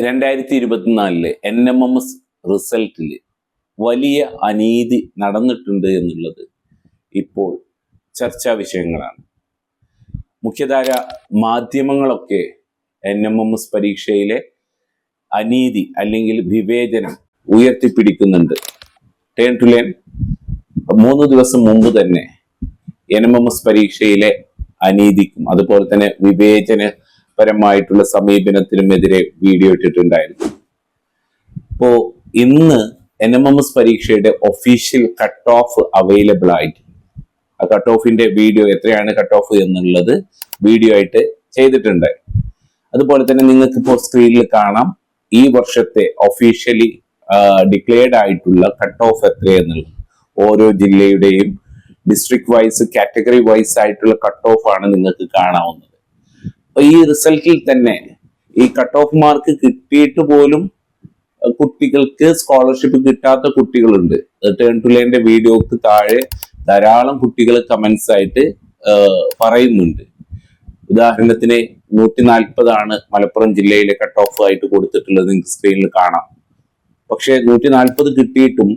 2024 NMMS റിസൾട്ടിൽ വലിയ അനീതി നടന്നിട്ടുണ്ട് എന്നുള്ളത് ഇപ്പോൾ ചർച്ചാ വിഷയങ്ങളാണ്. മുഖ്യധാര മാധ്യമങ്ങളൊക്കെ NMMS പരീക്ഷയിലെ അനീതി അല്ലെങ്കിൽ വിവേചനം ഉയർത്തിപ്പിടിക്കുന്നുണ്ട്. ടേൺ ടു ലേൺ 3 ദിവസം മുമ്പ് തന്നെ NMMS പരീക്ഷയിലെ അനീതിക്കും അതുപോലെ തന്നെ വിവേചനപരമായിട്ടുള്ള സമീപനത്തിനുമെതിരെ വീഡിയോ ഇട്ടിട്ടുണ്ടായിരുന്നു. ഇപ്പോ ഇന്ന് NMMS പരീക്ഷയുടെ ഒഫീഷ്യൽ കട്ട് ഓഫ് അവൈലബിൾ ആയിട്ട് ആ കട്ട് ഓഫിന്റെ വീഡിയോ എത്രയാണ് കട്ട് ഓഫ് എന്നുള്ളത് വീഡിയോ ആയിട്ട് ചെയ്തിട്ടുണ്ട്. അതുപോലെ തന്നെ നിങ്ങൾക്ക് ഇപ്പോൾ സ്ക്രീനിൽ കാണാം ഈ വർഷത്തെ ഒഫീഷ്യലി ഡിക്ലെയർഡ് ആയിട്ടുള്ള കട്ട് ഓഫ് എത്രയെന്നുള്ളത്. ഓരോ ജില്ലയുടെയും ഡിസ്ട്രിക്ട് വൈസ് കാറ്റഗറി വൈസ് ആയിട്ടുള്ള കട്ട് ഓഫ് ആണ് നിങ്ങൾക്ക് കാണാവുന്നത്. അപ്പൊ ഈ റിസൾട്ടിൽ തന്നെ ഈ കട്ട് ഓഫ് മാർക്ക് കിട്ടിയിട്ട് പോലും കുട്ടികൾക്ക് സ്കോളർഷിപ്പ് കിട്ടാത്ത കുട്ടികളുണ്ട്. ടേൺ ടു ലേണിന്റെ വീഡിയോക്ക് താഴെ ധാരാളം കുട്ടികൾ കമന്റ്സ് ആയിട്ട് പറയുന്നുണ്ട്. ഉദാഹരണത്തിന് 140 ആണ് മലപ്പുറം ജില്ലയിലെ കട്ട് ഓഫ് ആയിട്ട് കൊടുത്തിട്ടുള്ളത്, നിങ്ങൾക്ക് സ്ക്രീനിൽ കാണാം. പക്ഷെ 140 കിട്ടിയിട്ടും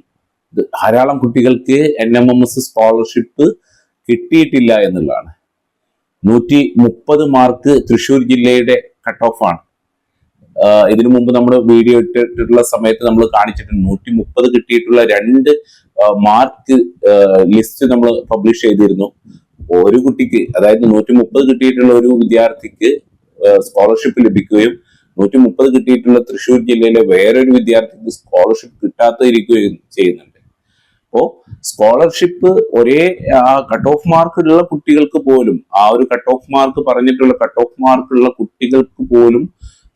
ധാരാളം കുട്ടികൾക്ക് NMMS സ്കോളർഷിപ്പ് കിട്ടിയിട്ടില്ല എന്നുള്ളതാണ്. 130 മാർക്ക് തൃശ്ശൂർ ജില്ലയുടെ കട്ട് ഓഫ് ആണ്. ഇതിനു മുമ്പ് നമ്മൾ വീഡിയോ ഇട്ടിട്ടുള്ള സമയത്ത് നമ്മൾ കാണിച്ചിട്ടുണ്ട് 130 കിട്ടിയിട്ടുള്ള 2 മാർക്ക് ലിസ്റ്റ് നമ്മൾ പബ്ലിഷ് ചെയ്തിരുന്നു. ഒരു കുട്ടിക്ക്, അതായത് 130 കിട്ടിയിട്ടുള്ള ഒരു വിദ്യാർത്ഥിക്ക് സ്കോളർഷിപ്പ് ലഭിക്കുകയും 130 കിട്ടിയിട്ടുള്ള തൃശ്ശൂർ ജില്ലയിലെ വേറൊരു വിദ്യാർത്ഥിക്ക് സ്കോളർഷിപ്പ് കിട്ടാതിരിക്കുകയും ചെയ്യുന്നുണ്ട്. അപ്പോ സ്കോളർഷിപ്പ് ഒരേ കട്ട് ഓഫ് മാർക്ക് ഉള്ള കുട്ടികൾക്ക് പോലും, ആ ഒരു കട്ട് ഓഫ് മാർക്ക് പറഞ്ഞിട്ടുള്ള കട്ട് ഓഫ് മാർക്ക് ഉള്ള കുട്ടികൾക്ക് പോലും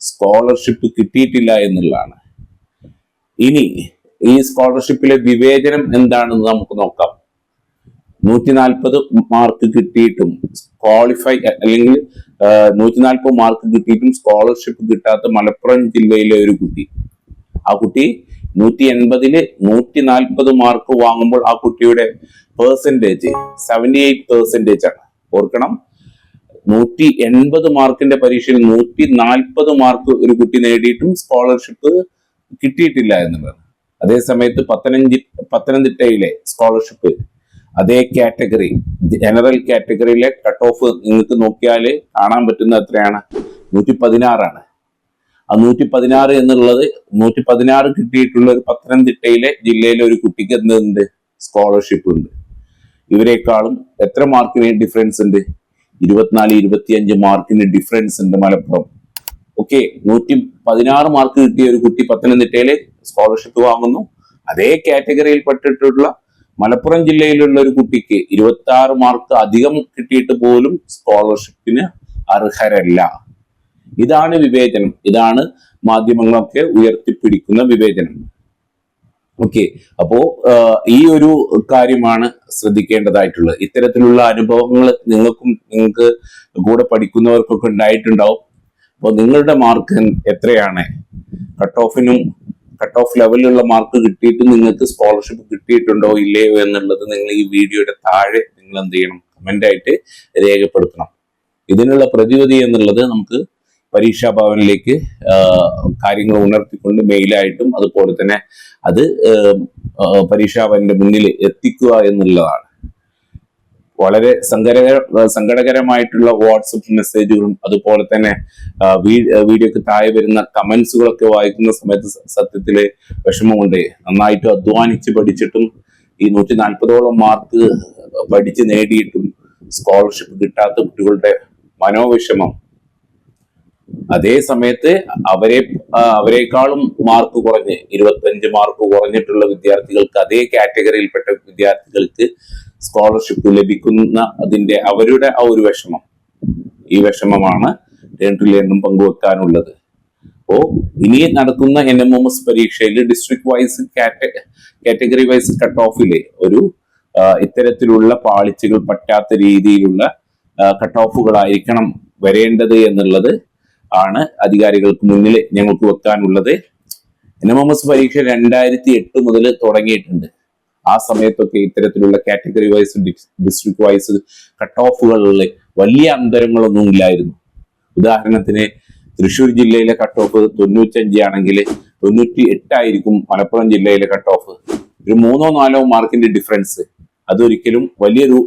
സ്കോളർഷിപ്പ് കിട്ടിയിട്ടില്ല എന്നുള്ളതാണ്. ഇനി ഈ സ്കോളർഷിപ്പിലെ വിവേചനം എന്താണെന്ന് നമുക്ക് നോക്കാം. 140 മാർക്ക് കിട്ടിയിട്ടും ക്വാളിഫൈ അല്ലെങ്കിൽ 140 മാർക്ക് കിട്ടിയിട്ടും സ്കോളർഷിപ്പ് കിട്ടാത്ത മലപ്പുറം ജില്ലയിലെ ഒരു കുട്ടി, ആ കുട്ടി 180-ല് 140 മാർക്ക് വാങ്ങുമ്പോൾ ആ കുട്ടിയുടെ പെർസെന്റേജ് 78% ആണ്. ഓർക്കണം, 180 മാർക്കിന്റെ പരീക്ഷയിൽ 140 മാർക്ക് ഒരു കുട്ടി നേടിയിട്ടും സ്കോളർഷിപ്പ് കിട്ടിയിട്ടില്ല എന്നുള്ളത്. അതേ സമയത്ത് പത്തനംതിട്ടയിലെ സ്കോളർഷിപ്പ് അതേ കാറ്റഗറി ജനറൽ കാറ്റഗറിയിലെ കട്ട് ഓഫ് നിങ്ങൾക്ക് നോക്കിയാൽ കാണാൻ പറ്റുന്ന എത്രയാണ്? 116 ആണ്. ആ 116 എന്നുള്ളത് 116 കിട്ടിയിട്ടുള്ള ഒരു പത്തനംതിട്ടയിലെ ജില്ലയിലെ ഒരു കുട്ടിക്ക് എന്തുണ്ട്? സ്കോളർഷിപ്പ് ഉണ്ട്. ഇവരെക്കാളും എത്ര മാർക്കിന് ഡിഫറൻസ് ഉണ്ട്? 24-25 മാർക്കിന് ഡിഫറൻസ് ഉണ്ട് മലപ്പുറം. ഓക്കെ, 116 മാർക്ക് കിട്ടിയ ഒരു കുട്ടി പത്തനംതിട്ടയിലെ സ്കോളർഷിപ്പ് വാങ്ങുന്നു. അതേ കാറ്റഗറിയിൽ പെട്ടിട്ടുള്ള മലപ്പുറം ജില്ലയിലുള്ള ഒരു കുട്ടിക്ക് 26 മാർക്ക് അധികം കിട്ടിയിട്ട് പോലും സ്കോളർഷിപ്പിന് അർഹരല്ല. ഇതാണ് വിവേചനം. ഇതാണ് മാധ്യമങ്ങളൊക്കെ ഉയർത്തിപ്പിടിക്കുന്ന വിവേചനം. ഓക്കെ, അപ്പോ ഈ ഒരു കാര്യമാണ് ശ്രദ്ധിക്കേണ്ടതായിട്ടുള്ളത്. ഇത്തരത്തിലുള്ള അനുഭവങ്ങൾ നിങ്ങൾക്ക് കൂടെ പഠിക്കുന്നവർക്കൊക്കെ ഉണ്ടായിട്ടുണ്ടാവും. അപ്പോൾ നിങ്ങളുടെ മാർക്ക് എത്രയാണ്? കട്ട് ഓഫ് ലെവലിലുള്ള മാർക്ക് കിട്ടിയിട്ട് നിങ്ങൾക്ക് സ്കോളർഷിപ്പ് കിട്ടിയിട്ടുണ്ടോ ഇല്ലയോ എന്നുള്ളത് നിങ്ങൾ ഈ വീഡിയോയുടെ താഴെ നിങ്ങൾ എന്ത് ചെയ്യണം? കമന്റ് ആയിട്ട് രേഖപ്പെടുത്തണം. ഇതിനുള്ള പ്രതിവിധി എന്നുള്ളത് നമുക്ക് പരീക്ഷാ ഭവനിലേക്ക് കാര്യങ്ങൾ ഉണർത്തിക്കൊണ്ട് മെയിലായിട്ടും അതുപോലെ തന്നെ അത് പരീക്ഷാ ഭവന്റെ മുന്നിൽ എത്തിക്കുക എന്നുള്ളതാണ്. വളരെ സങ്കടകരമായിട്ടുള്ള വാട്സപ്പ് മെസ്സേജുകളും അതുപോലെ തന്നെ വീഡിയോക്ക് താഴെ വരുന്ന കമന്റ്സുകളൊക്കെ വായിക്കുന്ന സമയത്ത് സത്യത്തില് വിഷമമുണ്ട്. നന്നായിട്ട് അധ്വാനിച്ച് പഠിച്ചിട്ടും ഈ 140ഓളം മാർക്ക് പഠിച്ച് നേടിയിട്ടും സ്കോളർഷിപ്പ് കിട്ടാത്ത കുട്ടികളുടെ മനോവിഷമം. അതേ സമയത്ത് അവരെക്കാളും മാർക്ക് കുറഞ്ഞ് 25 മാർക്ക് കുറഞ്ഞിട്ടുള്ള വിദ്യാർത്ഥികൾക്ക്, അതേ കാറ്റഗറിയിൽപ്പെട്ട വിദ്യാർത്ഥികൾക്ക് സ്കോളർഷിപ്പ് ലഭിക്കുന്ന അതിന്റെ അവരുടെ ആ ഒരു വിഷമം, ഈ വിഷമമാണ് ടേൺ ടു ലേണിനും പങ്കുവെക്കാനുള്ളത്. അപ്പോ ഇനി നടക്കുന്ന NMMS പരീക്ഷയിൽ district wise category wise cut ഓഫിലെ ഒരു ഇത്തരത്തിലുള്ള പാളിച്ചകൾ പറ്റാത്ത രീതിയിലുള്ള കട്ട് ഓഫുകളായിരിക്കണം വരേണ്ടത് എന്നുള്ളത് ആണ് അധികാരികൾക്ക് മുന്നിൽ ഞങ്ങൾക്ക് വെക്കാനുള്ളത്. NMMS പരീക്ഷ 2008 മുതൽ തുടങ്ങിയിട്ടുണ്ട്. ആ സമയത്തൊക്കെ ഇത്തരത്തിലുള്ള category wise district wise cut ഓഫുകളിൽ വലിയ അന്തരങ്ങളൊന്നും ഇല്ലായിരുന്നു. ഉദാഹരണത്തിന് തൃശ്ശൂർ ജില്ലയിലെ കട്ട് ഓഫ് 95 ആണെങ്കിൽ 98 ആയിരിക്കും മലപ്പുറം ജില്ലയിലെ കട്ട് ഓഫ്. ഒരു 3-4 മാർക്കിന്റെ ഡിഫറൻസ്, അതൊരിക്കലും വലിയൊരു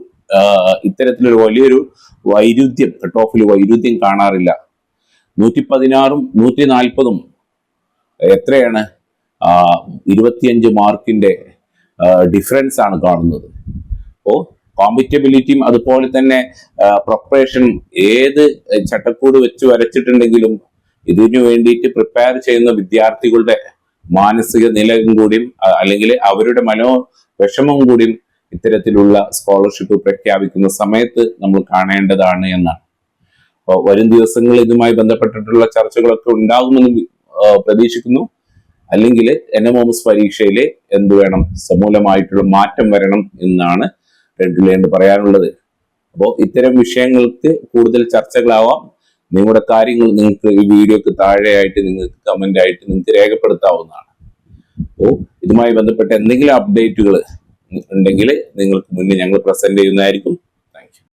ഇത്തരത്തിലൊരു വലിയൊരു വൈരുദ്ധ്യം, കട്ട് ഓഫിൽ വൈരുദ്ധ്യം കാണാറില്ല. 116ഉം 140ഉം എത്രയാണ്? 25 മാർക്കിന്റെ ഡിഫറൻസ് ആണ് കാണുന്നത്. അപ്പോൾ കോമ്പറ്റബിലിറ്റിയും അതുപോലെ തന്നെ പ്രിപ്പറേഷനും ഏത് ചട്ടക്കൂട് വെച്ച് വരച്ചിട്ടുണ്ടെങ്കിലും ഇതിനു വേണ്ടിയിട്ട് പ്രിപ്പയർ ചെയ്യുന്ന വിദ്യാർത്ഥികളുടെ മാനസിക നിലയും കൂടിയും അല്ലെങ്കിൽ അവരുടെ വിഷമം കൂടിയും ഇത്തരത്തിലുള്ള സ്കോളർഷിപ്പ് പ്രഖ്യാപിക്കുന്ന സമയത്ത് നമ്മൾ കാണേണ്ടതാണ് എന്നാണ്. അപ്പോൾ വരും ദിവസങ്ങളിൽ ഇതുമായി ബന്ധപ്പെട്ടിട്ടുള്ള ചർച്ചകളൊക്കെ ഉണ്ടാകുമെന്ന് പ്രതീക്ഷിക്കുന്നു. അല്ലെങ്കിൽ NMOMS പരീക്ഷയിൽ എന്ത് വേണം? സമൂലമായിട്ടുള്ള മാറ്റം വരണം എന്നാണ് റെഡ്ലൈൻഡ് പറയാനുള്ളത്. അപ്പോൾ ഇത്തരം വിഷയങ്ങൾക്ക് കൂടുതൽ ചർച്ചകളാവാം. നിങ്ങളുടെ കാര്യങ്ങൾ നിങ്ങൾക്ക് ഈ വീഡിയോക്ക് താഴെയായിട്ട് നിങ്ങൾക്ക് കമന്റ് ആയിട്ട് നിങ്ങൾക്ക് രേഖപ്പെടുത്താവുന്നതാണ്. അപ്പോൾ ഇതുമായി ബന്ധപ്പെട്ട എന്തെങ്കിലും അപ്ഡേറ്റുകൾ ഉണ്ടെങ്കിൽ നിങ്ങൾക്ക് മുന്നേ ഞങ്ങൾ പ്രസന്റ് ചെയ്യുന്നതായിരിക്കും.